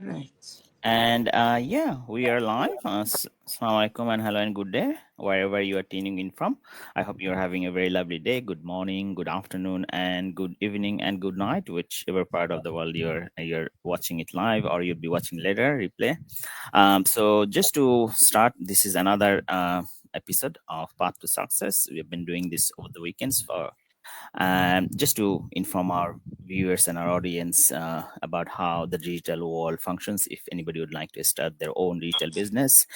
Right. And yeah, we are live. Assalamu alaikum and hello and good day, wherever you are tuning in from. I hope you're having a very lovely day. Good morning, good afternoon, and good evening and good night, whichever part of the world you're watching it live or you'll be watching later replay. So just to start, this is another episode of Path to Success. We've been doing this over the weekends for just to inform our viewers and our audience about how the digital world functions, if anybody would like to start their own digital business.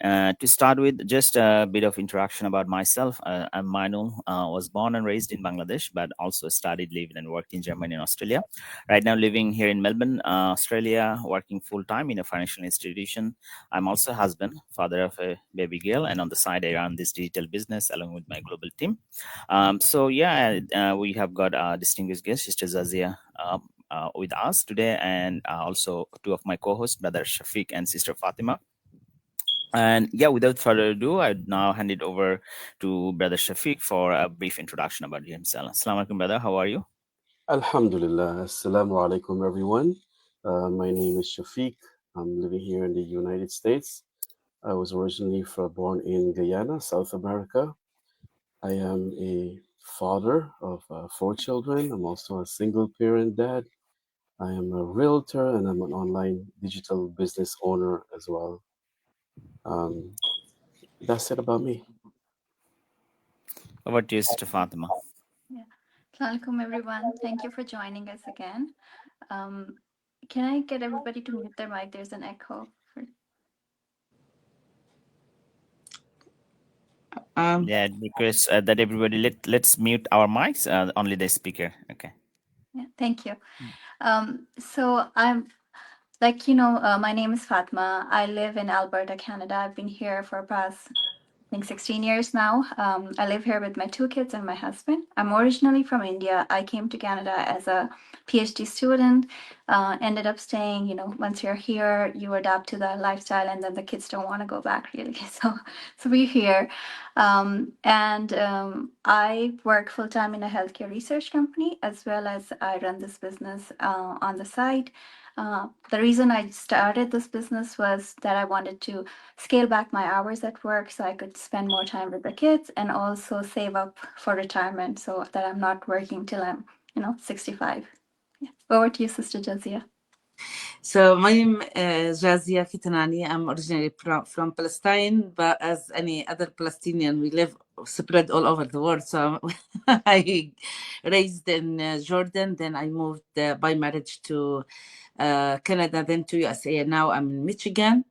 To start with, just a bit of introduction about myself. I'm Mainul, was born and raised in Bangladesh, but also studied, lived, and worked in Germany and Australia. Right now, living here in Melbourne, Australia, working full time in a financial institution. I'm also a husband, father of a baby girl, and on the side, I run this digital business along with my global team. So yeah, we have got a distinguished guest, Sister Zazia, with us today, and also two of my co-hosts, Brother Shafiq and Sister Fatima. And yeah, without further ado, I'd now hand it over to Brother Shafiq for a brief introduction about himself. Assalamu alaikum, brother. How are you? Alhamdulillah. Assalamu alaikum, everyone. My name is Shafiq. I'm living here in the United States. I was originally born in Guyana, South America. I am a father of 4 children. I'm also a single parent dad. I am a realtor and I'm an online digital business owner as well. That's it about me. Over to you, Sister Fatima. Yeah. Assalamu alaikum, everyone. Thank you for joining us again. Can I get everybody to mute their mic? There's an echo. Yeah, request that everybody let's mute our mics. Only the speaker. Okay. Yeah, thank you. So I'm my name is Fatma. I live in Alberta, Canada. I've been here for past, I think, 16 years now. I live here with my 2 kids and my husband. I'm originally from India. I came to Canada as a PhD student, ended up staying, once you're here, you adapt to the lifestyle and then the kids don't want to go back really. So we're here. I work full time in a healthcare research company, as well as I run this business on the side. The reason I started this business was that I wanted to scale back my hours at work so I could spend more time with the kids and also save up for retirement so that I'm not working till I'm, 65. Yeah. Over to you, Sister Jazia. So my name is 𝒂𝒂𝒏𝒕 Ketanani. I'm originally from Palestine, but as any other Palestinian, we live spread all over the world. So I raised in Jordan, then I moved by marriage to Canada, then to USA, and now I'm in Michigan.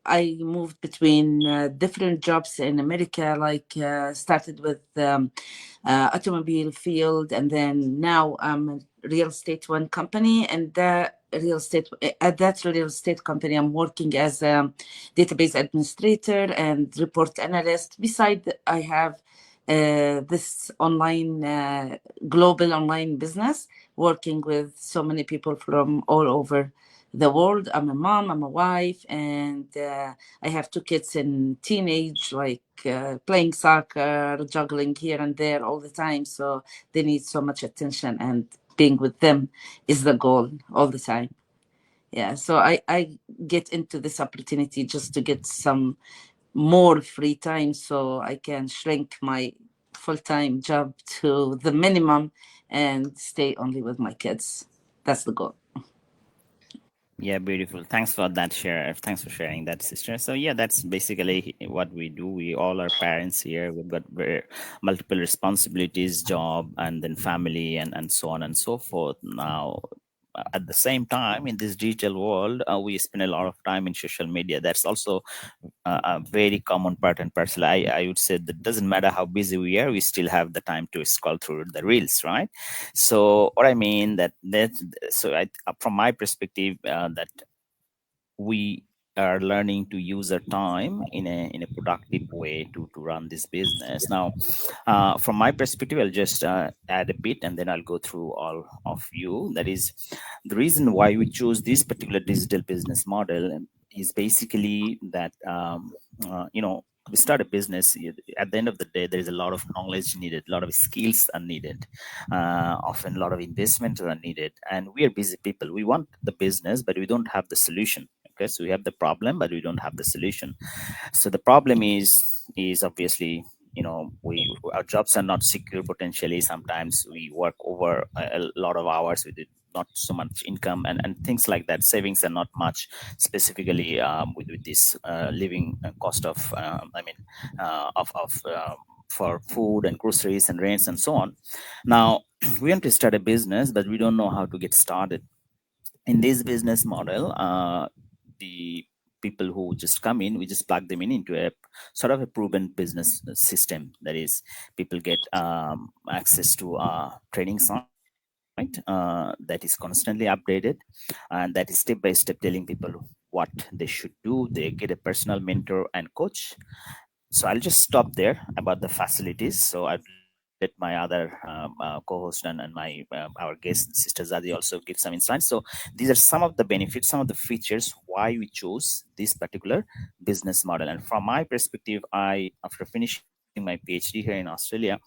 I moved between different jobs in America, started with automobile field, and then now I'm a real estate one company, and at that real estate company, I'm working as a database administrator and report analyst. Besides, I have this online global online business, working with so many people from all over the world. I'm a mom, I'm a wife, and I have 2 kids in teenage, playing soccer, juggling here and there all the time. So they need so much attention, and being with them is the goal all the time. Yeah, so I get into this opportunity just to get some more free time so I can shrink my full-time job to the minimum and stay only with my kids. That's the goal. Yeah, beautiful. Thanks for that share. Thanks for sharing that, sister. So yeah, that's basically what we do. We all are parents here. We've got multiple responsibilities, job, and then family, and so on and so forth. Now, at the same time, in this digital world, we spend a lot of time in social media. That's also a very common part and parcel. I would say that doesn't matter how busy we are, we still have the time to scroll through the reels, right? So what I mean from my perspective, that we are learning to use our time in a productive way to run this business. Now, from my perspective, I'll just add a bit and then I'll go through all of you. That is, the reason why we choose this particular digital business model is basically that we start a business, at the end of the day, there is a lot of knowledge needed, a lot of skills are needed, often a lot of investment are needed. And we are busy people. We want the business, but we don't have the solution. Okay, so we have the problem, but we don't have the solution. So the problem is obviously, our jobs are not secure potentially. Sometimes we work over a lot of hours with it, not so much income, and things like that. Savings are not much, specifically with this living cost of for food and groceries and rents and so on. Now we want to start a business, but we don't know how to get started. In this business model, the people who just come in, we just plug them in into a sort of a proven business system. That is, people get access to a training site that is constantly updated, and that is step by step telling people what they should do. They get a personal mentor and coach. So I'll just stop there about the facilities. So I'd let my other co-host and our guest, Sister Zadi, also give some insights. So these are some of the benefits, some of the features why we chose this particular business model. And from my perspective, after finishing my PhD here in Australia,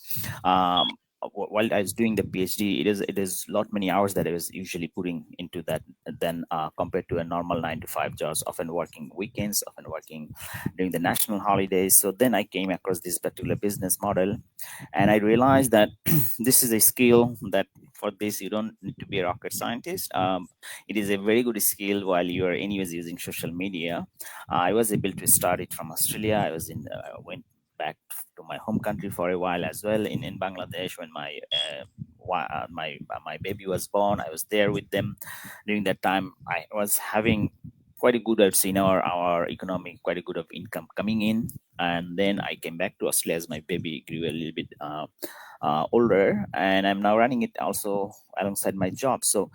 um, while I was doing the PhD, it is lot many hours that I was usually putting into that than compared to a normal 9 to 5 jobs, often working weekends, often working during the national holidays. So then I came across this particular business model, and I realized that this is a skill that for this you don't need to be a rocket scientist. It is a very good skill while you are anyways using social media. I was able to start it from Australia. I was in went back to my home country for a while as well, in Bangladesh, when my baby was born. I was there with them. During that time, I was having quite a good, I've seen our economy, quite a good of income coming in. And then I came back to Australia as my baby grew a little bit older, and I'm now running it also alongside my job. So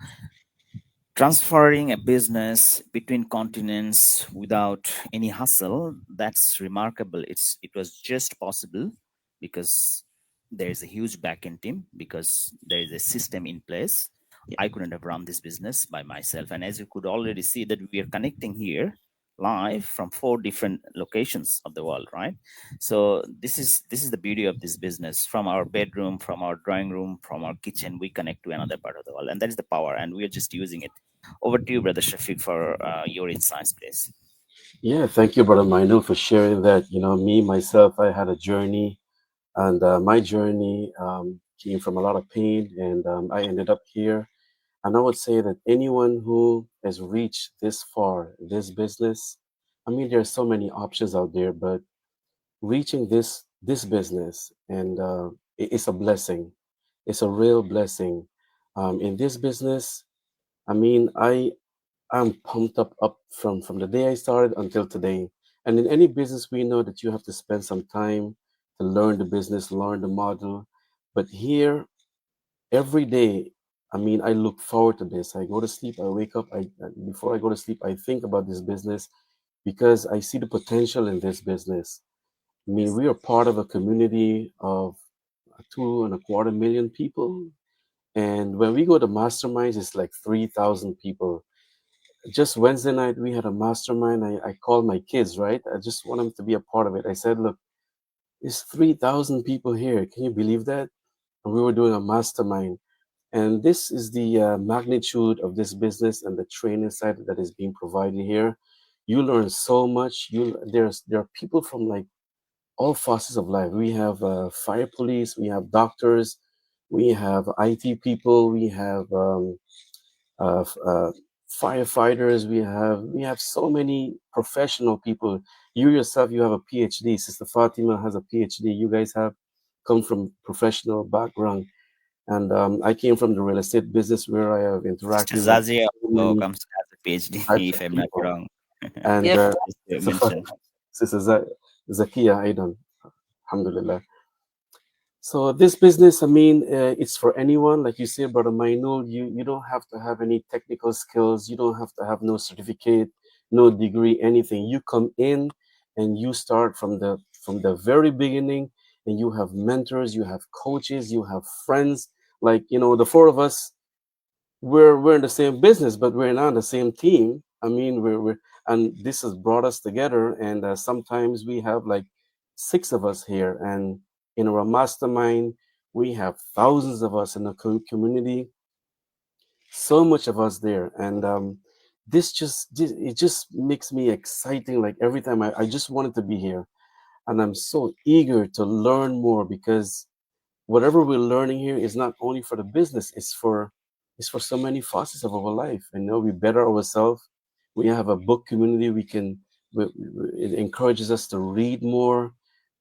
transferring a business between continents without any hustle, that's remarkable. It was just possible because there is a huge backend team, because there is a system in place. I couldn't have run this business by myself. And as you could already see, that we are connecting here live from 4 different locations of the world, right? So this is the beauty of this business. From our bedroom, from our drawing room, from our kitchen, we connect to another part of the world, and that is the power, and we are just using it. Over to you, Brother Shafiq, for your insights, please. Yeah, thank you, Brother Mainu, for sharing that. Me, myself, I had a journey, and my journey came from a lot of pain, and I ended up here. And I would say that anyone who has reached this far, this business, I mean, there are so many options out there, but reaching this business, and it's a blessing. It's a real blessing. In this business, I mean, I'm pumped up from the day I started until today. And in any business, we know that you have to spend some time to learn the business, learn the model. But here, every day, I mean, I look forward to this. I go to sleep, I wake up, before I go to sleep, I think about this business because I see the potential in this business. I mean, we are part of a community of 2.25 million people. And when we go to masterminds, it's like 3,000 people. Just Wednesday night, we had a mastermind. I called my kids, right? I just want them to be a part of it. I said, look, there's 3,000 people here. Can you believe that? And we were doing a mastermind. And this is the magnitude of this business and the training side that is being provided here. You learn so much. There are people from like all facets of life. We have fire police, we have doctors, we have IT people, we have firefighters. We have so many professional people. You yourself, you have a PhD. Sister Fatima has a PhD. You guys have come from professional background, and I came from the real estate business where I have Sister interacted with Zazia so also many comes as a PhD, types of if I'm not people. wrong. And Yep. Just to Sister mention. Sister Zakia Aidan, alhamdulillah. So this business, I mean, it's for anyone. Like you said, Brother Mainul, you don't have to have any technical skills. You don't have to have no certificate, no degree, anything. You come in and you start from the very beginning, and you have mentors, you have coaches, you have friends. Like the 4 of us, we're in the same business, but we're not on the same team. I mean, we're and this has brought us together. And sometimes we have like 6 of us here, and in our mastermind, we have thousands of us in the community, so much of us there. And it just makes me exciting. Like every time I just wanted to be here, and I'm so eager to learn more, because whatever we're learning here is not only for the business, it's for so many facets of our life. And we better ourselves. We have a book community. It encourages us to read more,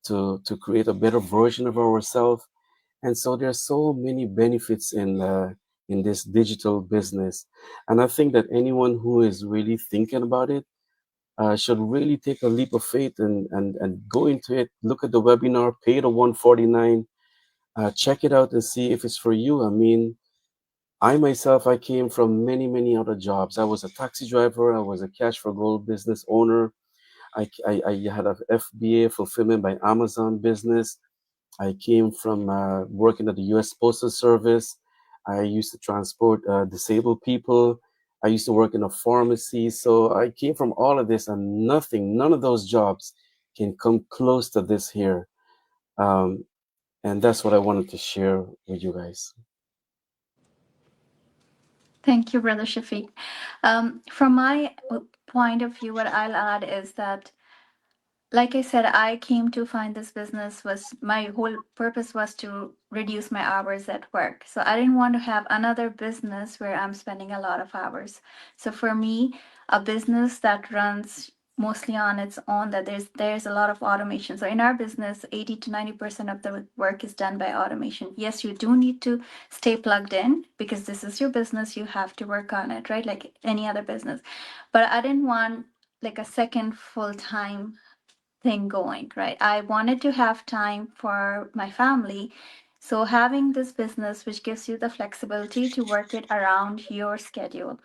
to create a better version of ourselves. And so there's so many benefits in this digital business. And I think that anyone who is really thinking about it should really take a leap of faith and go into it. Look at the webinar, pay the $149, check it out and see if it's for you. I mean, I myself, I came from many other jobs. I was a taxi driver. I was a cash for gold business owner. I had a FBA, fulfillment by Amazon business. I came from working at the U.S. Postal Service. I used to transport disabled people. I used to work in a pharmacy. So I came from all of this, and none of those jobs can come close to this here. And that's what I wanted to share with you guys. Thank you, Brother Shafiq. From my point of view, what I'll add is that, like I said, I came to find this business was my whole purpose was to reduce my hours at work. So I didn't want to have another business where I'm spending a lot of hours. So for me, a business that runs mostly on its own, that there's a lot of automation. So in our business, 80 to 90% of the work is done by automation. Yes, you do need to stay plugged in because this is your business. You have to work on it, right? Like any other business. But I didn't want like a second full-time thing going, right? I wanted to have time for my family. So having this business, which gives you the flexibility to work it around your schedule,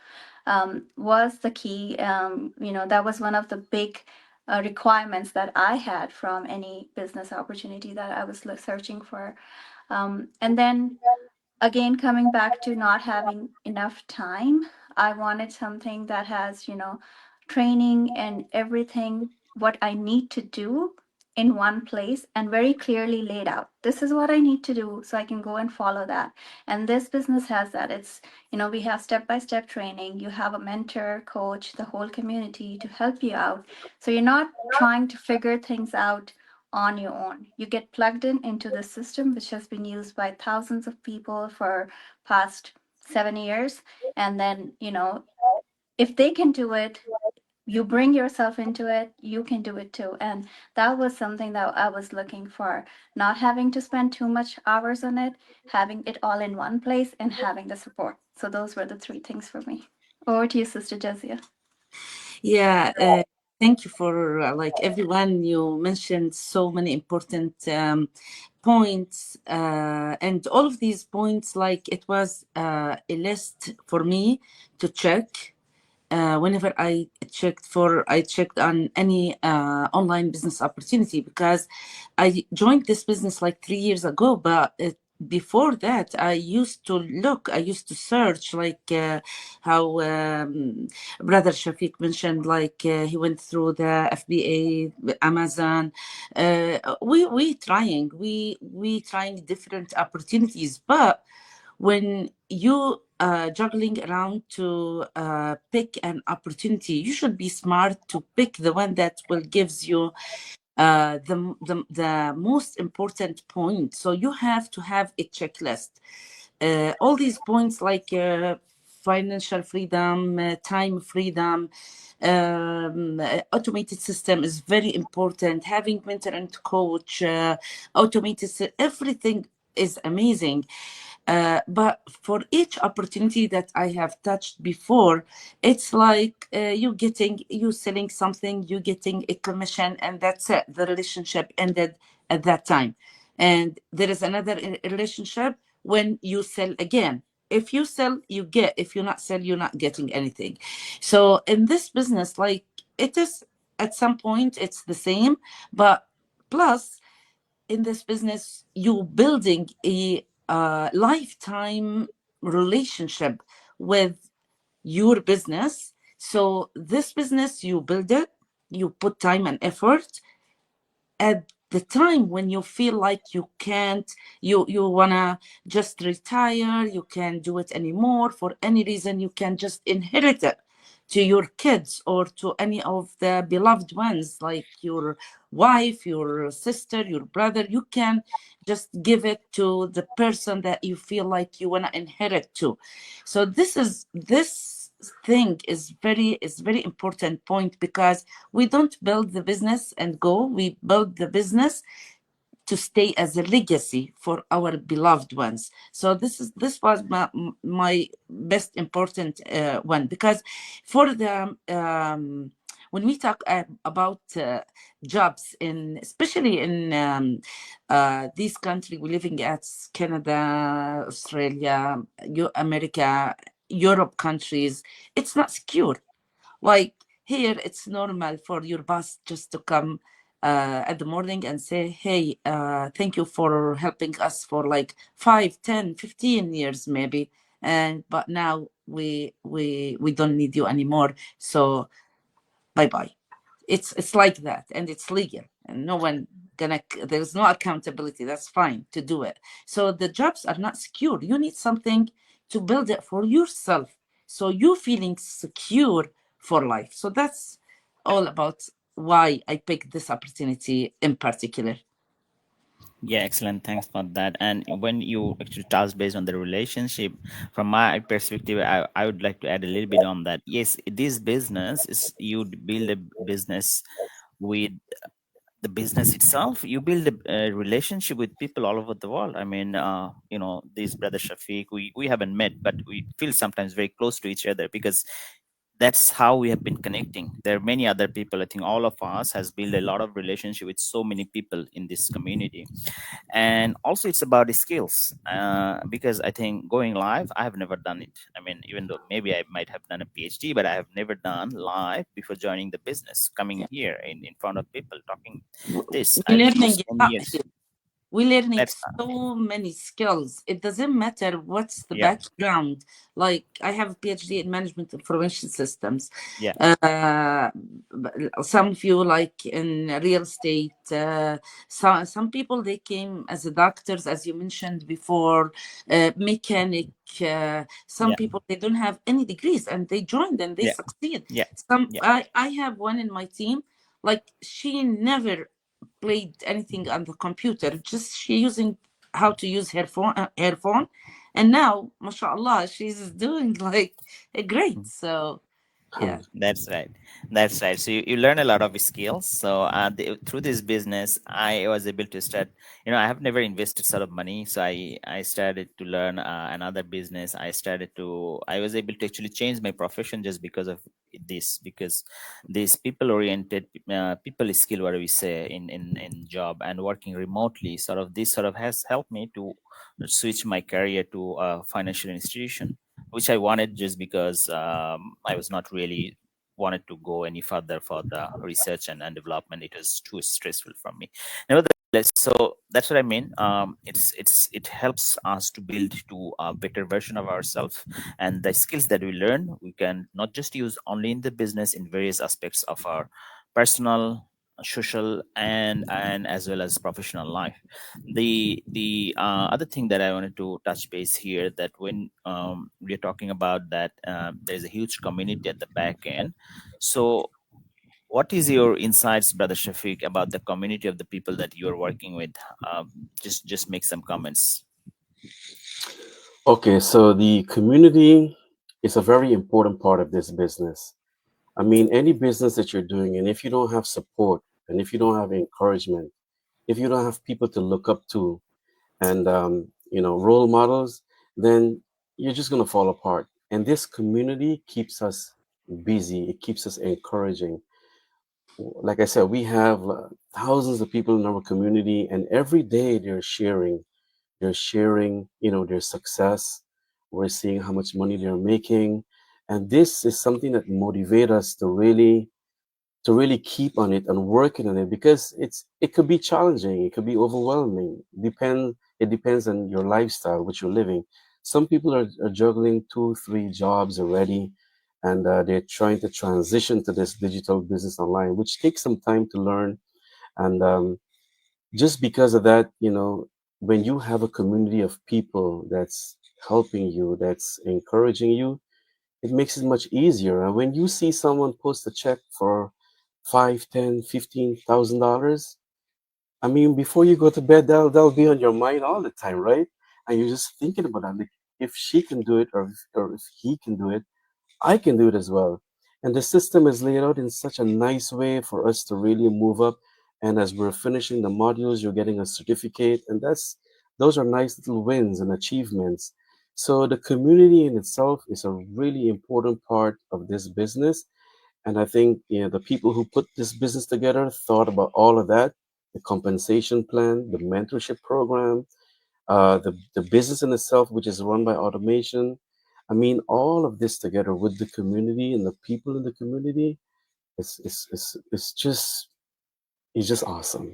was the key. That was one of the big requirements that I had from any business opportunity that I was searching for. And then again, coming back to not having enough time, I wanted something that has, training and everything, what I need to do in one place and very clearly laid out. This is what I need to do so I can go and follow that. And this business has that. It's, we have step-by-step training. You have a mentor, coach, the whole community to help you out. So you're not trying to figure things out on your own. You get plugged into the system, which has been used by thousands of people for past 7 years. And then, if they can do it, you bring yourself into it, you can do it too. And that was something that I was looking for, not having to spend too much hours on it, having it all in one place and having the support. So those were the 3 things for me. Over to you, Sister Jazia. Yeah, thank you for like everyone. You mentioned so many important points, and all of these points, like it was a list for me to check. Whenever I checked on any online business opportunity, because I joined this business like 3 years ago, but before that I used to search, like how Brother Shafiq mentioned, like he went through the FBA, Amazon. We trying different opportunities, but when you juggling around to pick an opportunity, you should be smart to pick the one that will gives you the most important point. So you have to have a checklist. All these points, like financial freedom, time freedom, automated system is very important. Having mentor and coach, everything is amazing. But for each opportunity that I have touched before, it's like you selling something, you getting a commission, and that's it. The relationship ended at that time. And there is another relationship when you sell again. If you sell, you get. If you not sell, you're not getting anything. So in this business, like it is at some point, it's the same, but plus in this business, you building a lifetime relationship with your business. So this business, you build it, you put time and effort. At the time when you feel like you can't, you wanna just retire, you can't do it anymore for any reason, you can just inherit it to your kids or to any of the beloved ones, like your wife, your sister, your brother. You can just give it to the person that you feel like you want to inherit to. So this thing is very important point, because we don't build the business and go, we build the business to stay as a legacy for our beloved ones. So this was my best important one, because for the when we talk about jobs, in especially in this country we're living at, Canada, Australia, America, Europe countries, it's not secure. Like here, it's normal for your boss just to come at the morning and say, hey, thank you for helping us for like 5, 10, 15 years maybe. But now we don't need you anymore. So bye-bye. It's like that, and it's legal, and no one there's no accountability. That's fine to do it. So the jobs are not secure. You need something to build it for yourself, so you feeling secure for life. So that's all about why I picked this opportunity in particular. Yeah, excellent. Thanks for that. And when you actually touch based on the relationship, from my perspective, I would like to add a little bit on that. Yes, this business is, you build a business with the business itself. You build a relationship with people all over the world. I mean, this brother Shafiq, we haven't met, but we feel sometimes very close to each other, because that's how we have been connecting. There are many other people. I think all of us has built a lot of relationship with so many people in this community. And also it's about the skills, because I think going live, I have never done it. I mean, even though maybe I might have done a PhD, but I have never done live before joining the business, coming Yeah. here in front of people talking this. We're I learning just a 10 lot years. here. We're learning That's so many skills. It doesn't matter what's the yeah, background. Like I have a PhD in management information systems. yeah, Some of you like in real estate. Some people, they came as a doctors, as you mentioned before, mechanic. Some yeah, people, they don't have any degrees and they joined and they yeah, succeed. yeah, Some yeah, I have one in my team. Like she never played anything on the computer, just she using how to use her phone, and now mashallah she's doing like great. So yeah. That's right. That's right. So you learn a lot of skills. So through this business, I was able to start. I have never invested sort of money, so I started to learn another business. I was able to actually change my profession just because of this, because this people oriented people skill, what do we say, in job and working remotely. This sort of has helped me to switch my career to a financial institution, which I wanted just because I was not really wanted to go any further for the research and development. It was too stressful for me. Nevertheless, so that's what I mean. It helps us to build to a better version of ourselves, and the skills that we learn, we can not just use only in the business, in various aspects of our personal, social, and as well as professional life. The other thing that I wanted to touch base here, that when we're talking about that, there's a huge community at the back end. So what is your insights, brother Shafiq, about the community of the people that you're working with? Just make some comments. Okay, so the community is a very important part of this business. I mean, any business that you're doing, and if you don't have support, and if you don't have encouragement, if you don't have people to look up to, and role models, then you're just going to fall apart. And this community keeps us busy. It keeps us encouraging. Like I said, we have thousands of people in our community, and every day they're sharing their success. We're seeing how much money they're making, and this is something that motivates us to really keep on it and working on it, because it could be challenging, it could be overwhelming. It depends on your lifestyle, which you're living. Some people are juggling 2 3 jobs already, and they're trying to transition to this digital business online, which takes some time to learn. And just because of that, you know, when you have a community of people that's helping you, that's encouraging you, it makes it much easier. And when you see someone post a check for $5, $10, $15,000, I mean, before you go to bed, that'll be on your mind all the time, right? And you're just thinking about that. Like, if she can do it, or if he can do it, I can do it as well. And the system is laid out in such a nice way for us to really move up. And as we're finishing the modules, you're getting a certificate, and those are nice little wins and achievements. So the community in itself is a really important part of this business. And I think, you know, the people who put this business together thought about all of that: the compensation plan, the mentorship program, the business in itself, which is run by automation. I mean, all of this together with the community and the people in the community, it's just awesome.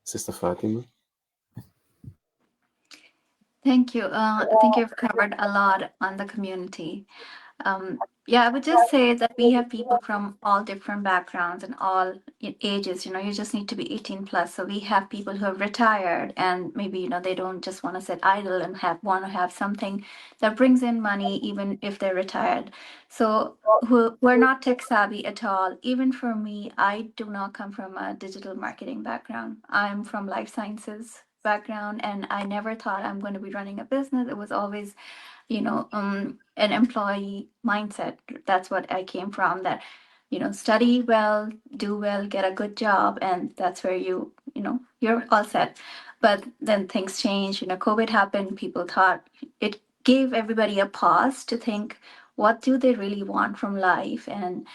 Sister Fatima. Thank you. I think you've covered a lot on the community. Yeah, I would just say that we have people from all different backgrounds and all ages. You know, you just need to be 18 plus. So we have people who have retired and maybe, you know, they don't just want to sit idle and want to have something that brings in money, even if they're retired. So who are not tech savvy at all. Even for me, I do not come from a digital marketing background. I'm from life sciences background, and I never thought I'm going to be running a business. It was always, you know, an employee mindset. That's what I came from. That, you know, study well, do well, get a good job, and that's where you know, you're all set. But then things changed. You know, COVID happened. People thought it gave everybody a pause to think, what do they really want from life? And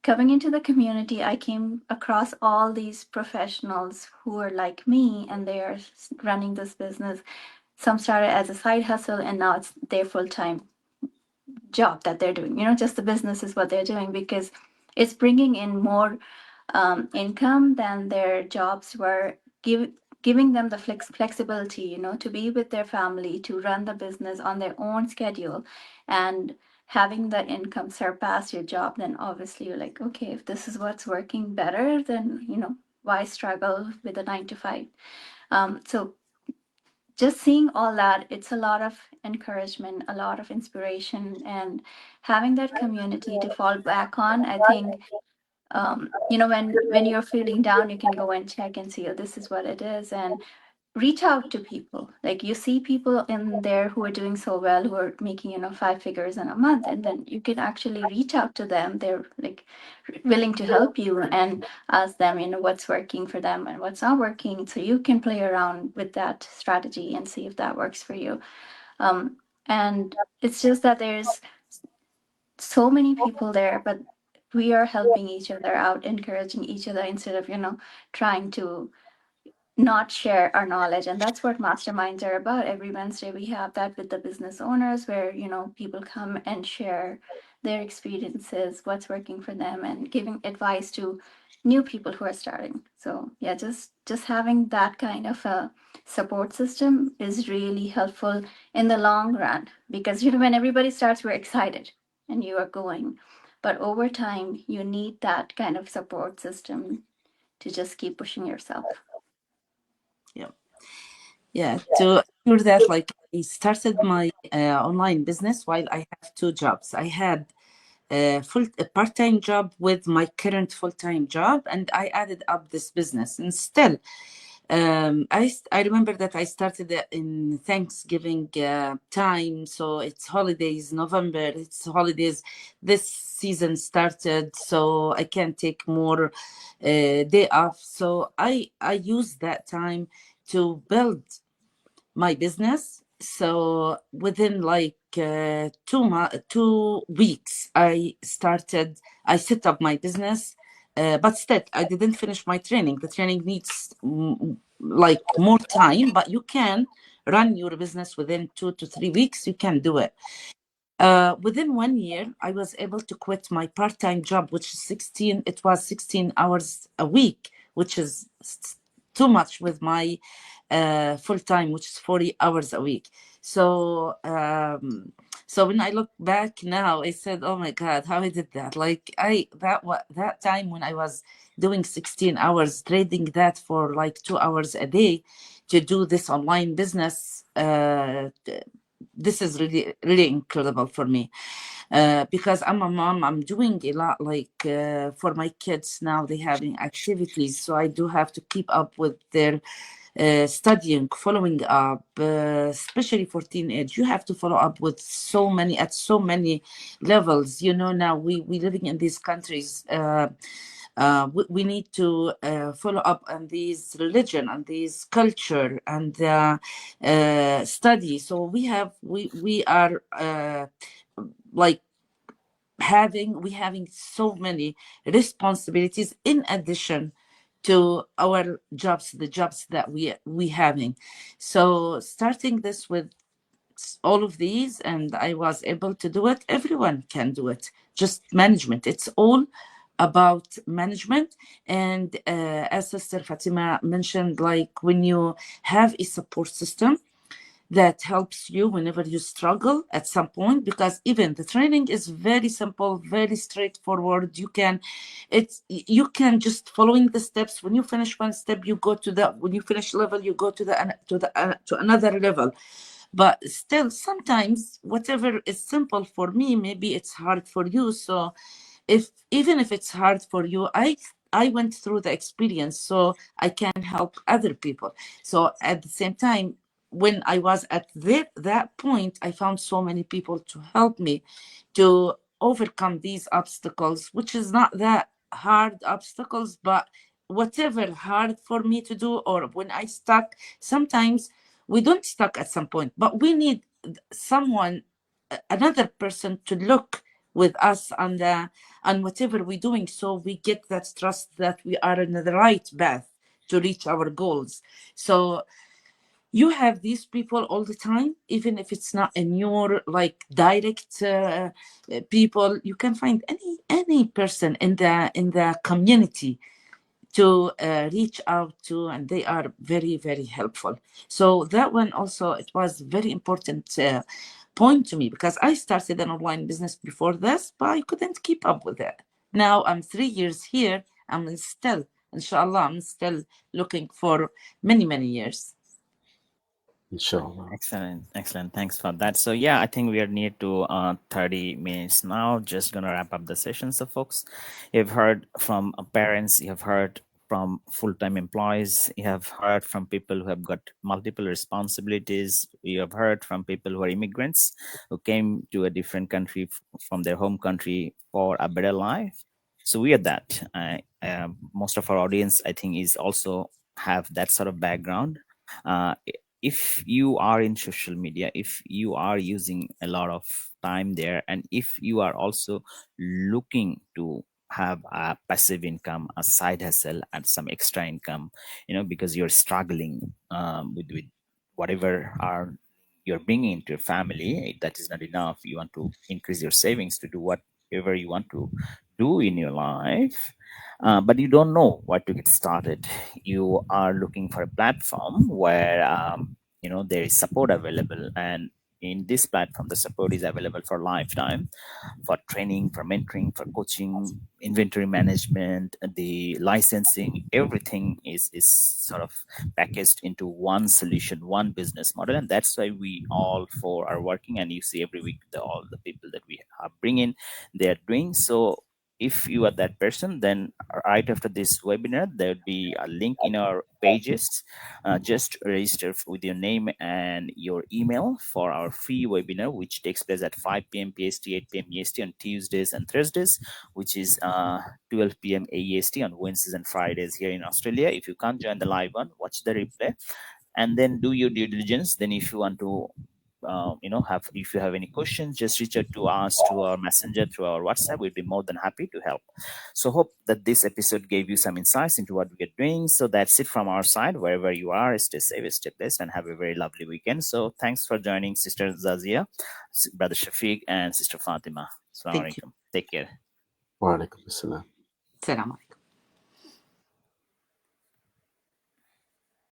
coming into the community, I came across all these professionals who are like me, and they are running this business. Some started as a side hustle, and now it's their full time job that they're doing. You know, just the business is what they're doing because it's bringing in more income than their jobs were giving them the flexibility, you know, to be with their family, to run the business on their own schedule, and having the income surpass your job. Then obviously you're like, okay, if this is what's working better, then, you know, why struggle with a 9 to 5? So just seeing all that, it's a lot of encouragement, a lot of inspiration, and having that community to fall back on. I think, you know, when you're feeling down, you can go and check and see, oh, this is what it is, and reach out to people. Like, you see people in there who are doing so well, who are making, you know, 5 figures in a month, and then you can actually reach out to them. They're like willing to help you and ask them, you know, what's working for them and what's not working, so you can play around with that strategy and see if that works for you. And it's just that there's so many people there, but we are helping each other out, encouraging each other, instead of, you know, trying to not share our knowledge. And that's what masterminds are about. Every Wednesday we have that with the business owners, where, you know, people come and share their experiences, what's working for them, and giving advice to new people who are starting. So yeah, just having that kind of a support system is really helpful in the long run, because, you know, when everybody starts, we're excited and you are going, but over time you need that kind of support system to just keep pushing yourself. Yeah, to assure that, like, I started my online business while I have two jobs. I had a part-time job with my current full-time job, and I added up this business. And still, I remember that I started in Thanksgiving time, so it's holidays, November, it's holidays. This season started, so I can't take more day off. So I used that time to build my business. So within like 2 weeks, I set up my business. But still, I didn't finish my training. The training needs like more time, but you can run your business within 2 to 3 weeks. You can do it. Within 1 year, I was able to quit my part-time job, which is 16 hours a week, which is too much with my full-time, which is 40 hours a week. So So when I look back now, I said, "Oh my God, how I did that!" Like that time when I was doing 16 hours trading that for like 2 hours a day to do this online business. This is really really incredible for me, because I'm a mom. I'm doing a lot, like for my kids now. They having activities, so I do have to keep up with their studying, following up, especially for teenage. You have to follow up with so many levels. Now we living in these countries. We need to follow up on these religion and these culture and study. So we are like having so many responsibilities in addition to our jobs, the jobs that we having. So starting this with all of these, and I was able to do it. Everyone can do it. Just management. It's all about management. And as Sister Fatima mentioned, like when you have a support system that helps you whenever you struggle at some point, because even the training is very simple, very straightforward. You can just following the steps. When you finish one step, you go to when you finish level, you go to another level. But still, sometimes whatever is simple for me, maybe it's hard for you. So even if it's hard for you, I went through the experience, so I can help other people. So at the same time, when I was at that point, I found so many people to help me to overcome these obstacles, which is not that hard obstacles, but whatever hard for me to do, or when I stuck, sometimes we don't stuck at some point, but we need someone, another person to look with us on whatever we're doing, so we get that trust that we are in the right path to reach our goals. So you have these people all the time, even if it's not in your like direct people. You can find any person in the community to reach out to, and they are very very helpful. So that one also, it was very important point to me, because I started an online business before this, but I couldn't keep up with it. Now I'm 3 years here. I'm still, inshallah, I'm still looking for many years. Inshallah. Excellent. Thanks for that. So yeah, I think we are near to 30 minutes now. Just gonna wrap up the session. So folks, you've heard from parents, you have heard from full-time employees, you have heard from people who have got multiple responsibilities, you have heard from people who are immigrants who came to a different country from their home country for a better life. So we are that. Most of our audience, I think, is also have that sort of background. If you are in social media, if you are using a lot of time there, and if you are also looking to have a passive income, a side hustle, and some extra income, because you're struggling with whatever you're bringing into your family, that is not enough. You want to increase your savings to do whatever you want to do in your life, but you don't know where to get started. You are looking for a platform where there is support available, and in this platform the support is available for lifetime, for training, for mentoring, for coaching, inventory management, the licensing. Everything is sort of packaged into one solution, one business model, and that's why we all four are working. And you see every week all the people that we are bringing, they are doing so. If you are that person, then right after this webinar, there will be a link in our pages. Just register with your name and your email for our free webinar, which takes place at 5 p.m. PST, 8 p.m. EST on Tuesdays and Thursdays, which is 12 p.m. AEST on Wednesdays and Fridays here in Australia. If you can't join the live one, watch the replay and then do your due diligence. Then if you want to if you have any questions, just reach out to us through our messenger, through our WhatsApp. We'd be more than happy to help. So hope that this episode gave you some insights into what we are doing. So that's it from our side. Wherever you are, stay safe, stay blessed, and have a very lovely weekend. So thanks for joining Sister Zazia, Brother Shafiq, and Sister Fatima. Assalamu Thank you. alaikum. Take care. Wa alaikum assalam. Salam.